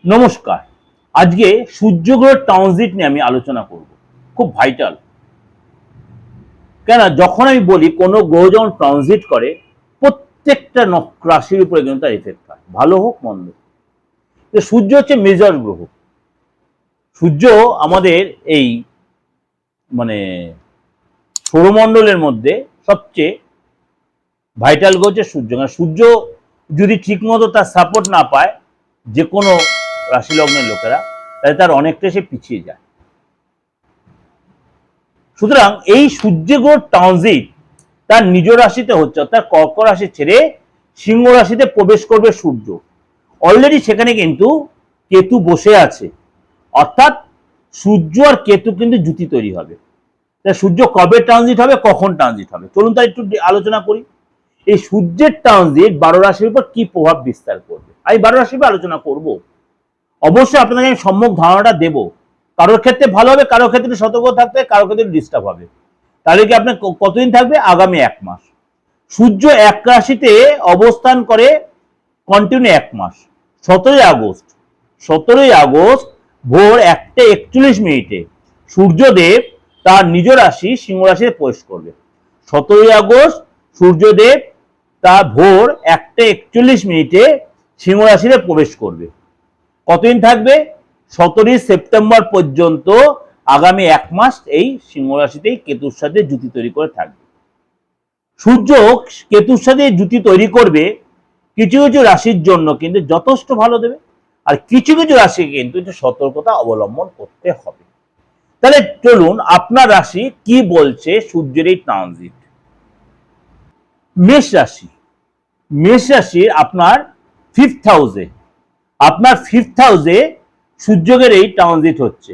নমস্কার। আজকে সূর্যগ্রহের ট্রানজিট নিয়ে আমি আলোচনা করব। খুব ভাইটাল। কেন যখন আমি বলি কোনো গ্রহ যখন ট্রানজিট করে প্রত্যেকটা রাশির উপরে কিন্তু তার এফেক্ট হয়, ভালো হোক মন্দ। সূর্য হচ্ছে মেজর গ্রহ। সূর্য আমাদের এই মানে সৌরমণ্ডলের মধ্যে সবচেয়ে ভাইটাল গ্রহ হচ্ছে সূর্য। সূর্য যদি ঠিকমতো তার সাপোর্ট না পায় যে কোনো রাশি লগ্নের লোকেরা, তাহলে তার অনেকটা সে পিছিয়ে যায়। সুতরাং এই সূর্য গ্রহ ট্রানজিট তার নিজ রাশিতে হচ্ছে, অর্থাৎ কর্ক রাশি ছেড়ে সিংহ রাশিতে প্রবেশ করবে সূর্য। অলরেডি সেখানে কিন্তু কেতু বসে আছে, অর্থাৎ সূর্য আর কেতু কিন্তু জুতি তৈরি হবে। সূর্য কবে ট্রানজিট হবে, কখন ট্রানজিট হবে, চলুন তার একটু আলোচনা করি। এই সূর্যের ট্রানজিট 12 রাশির উপর কি প্রভাব বিস্তার করবে, আমি 12 রাশির উপর আলোচনা করব। অবশ্যই আপনাকে আমি সম্যক ধারণাটা দেব। কারোর ক্ষেত্রে ভালো হবে, কারোর ক্ষেত্রে সতর্ক থাকতে হবে, কারোর ক্ষেত্রে ডিস্টার্ব হবে। তাহলে কি আপনার কতদিন থাকবে? আগামী 1 মাস। সূর্য এক রাশিতে অবস্থান করে কন্টিনিউ 1 মাস। 17ই আগস্ট ভোর 1:41 সূর্যদেব তার নিজ রাশি সিংহ রাশিতে প্রবেশ করবে। 17ই আগস্ট সূর্যদেব তা ভোর 1:41 সিংহ রাশিতে প্রবেশ করবে। কতদিন থাকবে? 17ই সেপ্টেম্বর পর্যন্ত আগামী 1 মাস এই সিংহ রাশিতেই কেতুর সাথে জুতি তৈরি করে থাকবে। সূর্য কেতুর সাথে জুতি তৈরি করবে কিছু কিছু রাশির জন্য কিন্তু যথেষ্ট ভালো দেবে, আর কিছু কিছু রাশি কিন্তু সতর্কতা অবলম্বন করতে হবে। তাহলে চলুন আপনার রাশি কি বলছে সূর্যের এই ট্রানজিট। মেষ রাশি। মেষ রাশির আপনার 5th হাউসে, আপনার 5th হাউসে সূর্যের এই ট্রানজিট হচ্ছে,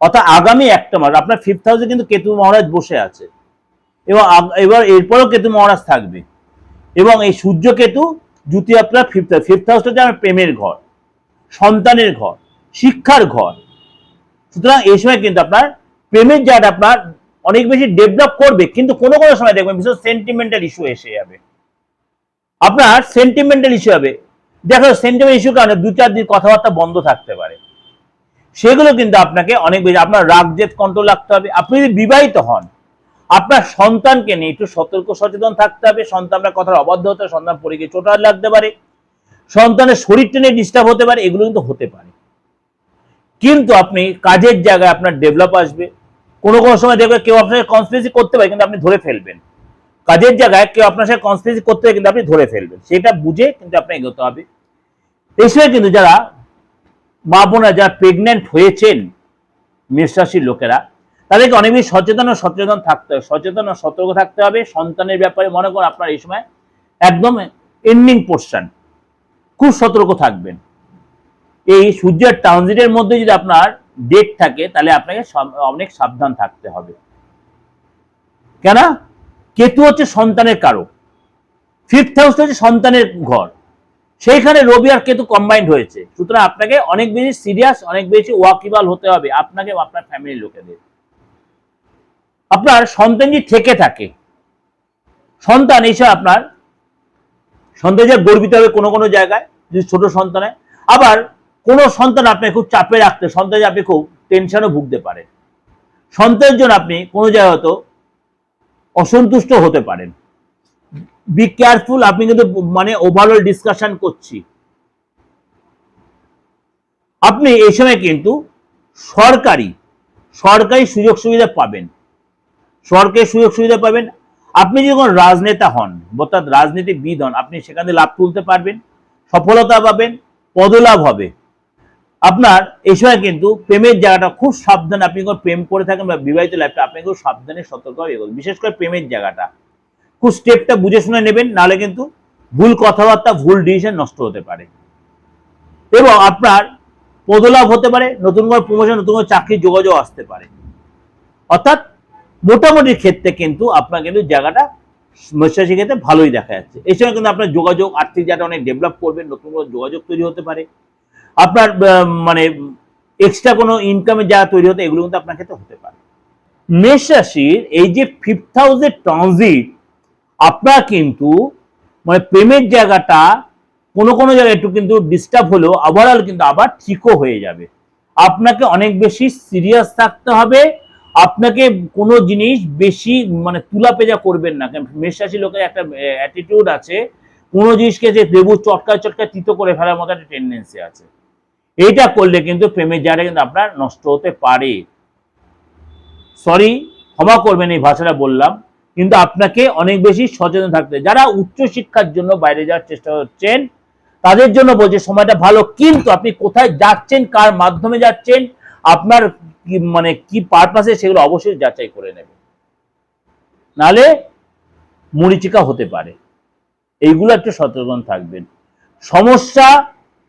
অর্থাৎ আগামী 1 মাস আপনার 5th হাউসে কিন্তু কেতু মহারাজ বসে আছে, এবং এবার এরপরও কেতু মহারাজ থাকবে। এবং এই সূর্য কেতু জুতি আপনার 5th হাউসটা হচ্ছে আমার প্রেমের ঘর, সন্তানের ঘর, শিক্ষার ঘর। সুতরাং এই সময় কিন্তু আপনার প্রেমের জায়গাটা আপনার অনেক বেশি ডেভেলপ করবে, কিন্তু কোনো কোনো সময় দেখবেন বিশেষ সেন্টিমেন্টাল ইস্যু এসে যাবে। আপনার সেন্টিমেন্টাল ইস্যু হবে, দেখো সেন্টিমেন্টাল ইস্যুর কারণে 2-4 দিন কথাবার্তা বন্ধ থাকতে পারে। সেগুলো কিন্তু আপনাকে অনেক বেশি আপনার রাগ জেদ কন্ট্রোল রাখতে হবে। আপনি যদি বিবাহিত হন, আপনার সন্তানকে নিয়ে একটু সতর্ক সচেতন থাকতে হবে। সন্তানের কথার অবাধ্য হতে, সন্তান পড়ে গিয়ে চোট লাগতে পারে, সন্তানের শরীরটা নিয়ে ডিস্টার্ব হতে পারে, এগুলো কিন্তু হতে পারে। কিন্তু আপনি কাজের জায়গায় আপনার ডেভেলপ আসবে। কোনো কোনো সময় দেখবে কেউ আপনার সাথে কনস্পিরেসি করতে পারে, কিন্তু আপনি ধরে ফেলবেন। কাজের জায়গায় কেউ আপনার সাথে কনস্পিরেসি করতে পারে, কিন্তু আপনি ধরে ফেলবেন। সেটা বুঝে কিন্তু আপনার এগোতে হবে। এই সময় কিন্তু যারা মা বোনা যারা প্রেগনেন্ট হয়েছেন মেষ রাশির লোকেরা, তাদেরকে অনেক বেশি সচেতন থাকতে হবে, সচেতন ও সতর্ক থাকতে হবে সন্তানের ব্যাপারে। মনে করুন আপনার এই সময় একদম এন্ডিং পোর্শন, খুব সতর্ক থাকবেন। এই সূর্যের ট্রানজিটের মধ্যে যদি আপনার ডেট থাকে, তাহলে আপনাকে অনেক সাবধান থাকতে হবে। কেন? কেতু হচ্ছে সন্তানের কারক, 5th হাউস হচ্ছে সন্তানের ঘর, সেইখানে রবি আর কেতু কম্বাইন্ড হয়েছে। সুতরাং আপনাকে অনেক বেশি সিরিয়াস, অনেক বেশি ওয়াকিবল হতে হবে আপনাকে আপনার ফ্যামিলির লোকেদের। আপনার সন্তান যদি থেকে থাকে, সন্তান এসে আপনার সন্তান যে গর্বিত হবে কোনো কোনো জায়গায়, যদি ছোট সন্তান হয়। আবার কোনো সন্তান আপনাকে খুব চাপে রাখতে, সন্তান আপনি খুব টেনশনও ভুগতে পারেন। সন্তানের জন্য আপনি কোনো জায়গায় হয়তো অসন্তুষ্ট হতে পারেন। Be careful. আপনি কিন্তু মানে ওভারঅল ডিসকাশন করছি। আপনি এই সময় কিন্তু সরকারি সুযোগ সুবিধা পাবেন, সরকারি সুযোগ সুবিধা পাবেন। আপনি যখন রাজনেতা হন, অর্থাৎ রাজনীতিবিদ হন, আপনি সেখানে লাভ তুলতে পারবেন, সফলতা পাবেন, পদলাভ হবে। আপনার এই সময় কিন্তু প্রেমের জায়গাটা খুব সাবধান। আপনি যখন প্রেম করে থাকেন বা বিবাহিত লাইফটা, আপনি খুব সাবধানে সতর্কভাবে এগোবেন। বিশেষ করে প্রেমের জায়গাটা খুব স্টেপটা বুঝে শুনে নেবেন, নাহলে কিন্তু ভুল কথাবার্তা, ভুল ডিসিশন নষ্ট হতে পারে। এবং আপনার পদলাভ হতে পারে, নতুন করে প্রমোশন, নতুন করে চাকরির যোগাযোগ আসতে পারে। অর্থাৎ মোটামুটি ক্ষেত্রে কিন্তু আপনার কিন্তু জায়গাটা মেষরাশির ক্ষেত্রে ভালোই দেখা যাচ্ছে। এই সময় কিন্তু আপনার যোগাযোগ, আর্থিক জায়গাটা অনেক ডেভেলপ করবেন, নতুন করে যোগাযোগ তৈরি হতে পারে। আপনার মানে এক্সট্রা কোনো ইনকামের জায়গা তৈরি হতে, এগুলো কিন্তু আপনার ক্ষেত্রে হতে পারে। মেষ রাশির এই যে 5th হাউসের ট্রানজিট আপনার কিন্তু মানে প্রেমের জায়গাটা কোনো কোনো জায়গায় একটু কিন্তু ডিস্টার্ব হলেও ওভারঅল কিন্তু আবার ঠিকও হয়ে যাবে। আপনাকে অনেক বেশি সিরিয়াস থাকতে হবে, আপনাকে কোনো জিনিস বেশি মানে তুলাপেজা করবেন না। কারণ মেষ রাশি লোকের একটা অ্যাটিটিউড আছে, কোনো জিনিসকে যে লেবু চটকায় চটকায় তিতো করে ফেলার মতো একটা টেন্ডেন্সি আছে। এইটা করলে কিন্তু প্রেমের জায়গাটা কিন্তু আপনার নষ্ট হতে পারে। সরি, ক্ষমা করবেন এই ভাষাটা বললাম, কিন্তু আপনাকে অনেক বেশি সচেতন থাকতে। যারা উচ্চশিক্ষার জন্য বাইরে যাওয়ার চেষ্টা করছেন তাদের জন্য বলছে সময়টা ভালো, কিন্তু আপনি কোথায় যাচ্ছেন, কার মাধ্যমে যাচ্ছেন, আপনার কি মানে কি পারপাসে, সেগুলো অবশ্যই যাচাই করে নেবেন, নালে মরীচিকা হতে পারে। এইগুলো একটু সচেতন থাকবেন। সমস্যা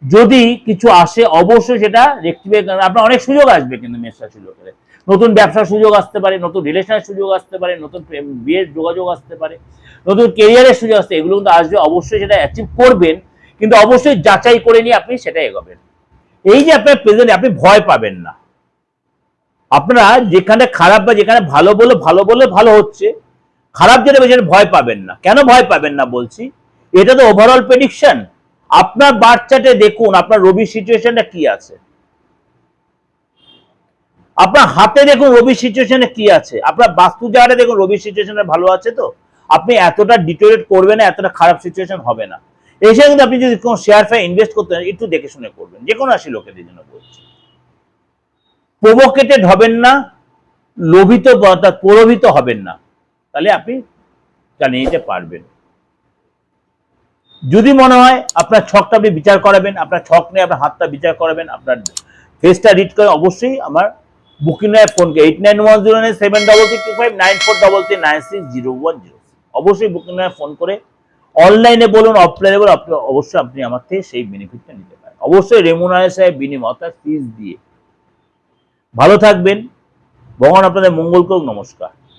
যদি কিছু আসে অবশ্যই সেটা রেক্টিফাই করেন। আপনার অনেক সুযোগ আসবে কিন্তু মেষ রাশি লোকের, নতুন ব্যবসার সুযোগ আসতে পারে, নতুন রিলেশনের সুযোগ আসতে পারে, নতুন বিয়ের যোগাযোগ আসতে পারে, নতুন কেরিয়ারের সুযোগ আসতে, এগুলো কিন্তু আসবে, অবশ্যই সেটা অ্যাচিভ করবেন, কিন্তু অবশ্যই যাচাই করে নিয়ে আপনি সেটা এগোবেন। এই যে আপনার প্রেজেন্ট, আপনি ভয় পাবেন না। আপনারা যেখানে খারাপ বা যেখানে ভালো বলে ভালো হচ্ছে, খারাপ যেটা সেটা ভয় পাবেন না। কেন ভয় পাবেন না বলছি, এটা তো ওভারঅল প্রেডিকশন। আপনার বার্থ চার্টে দেখুন আপনার রবি সিচুয়েশনটা কি আছে, আপনার হাতে দেখুন রবি সিচুয়েশনে কি আছে, আপনার বাস্তু জায়গাটা দেখুন রবি সিচুয়েশনে ভালো আছে, তো আপনি এতটা ডিটোরেট করবেন না, এতটা খারাপ সিচুয়েশন হবে না। এসে কিন্তু আপনি যদি কোনো শেয়ার ফেয়ার ইনভেস্ট করতে চান একটু দেখে শুনে করবেন, যে কোনো রাশি লোকেদের জন্য বলছি। প্রভোকেটেড হবেন না, লোভিত প্রলোভিত হবেন না, তাহলে আপনি জানিয়ে নিতে পারবেন। যদি মনে হয় আপনার ছকটা আপনি বিচার করাবেন, আপনার ছক নিয়ে আপনার হাতটা বিচার করাবেন, আপনার ফেসটা রিড করে অবশ্যই আমার বুকিং ফোন করে 891073259433960106 অবশ্যই বুকিং ফোন করে অনলাইনে বলুন অফলাইনে বলুন, অবশ্যই আপনি আমার থেকে সেই বেনিফিটটা নিতে পারেন, অবশ্যই রেমুনারেশন বিনিময় অর্থাৎ ফিস দিয়ে। ভালো থাকবেন, ভগবান আপনাদের মঙ্গল করুক। নমস্কার।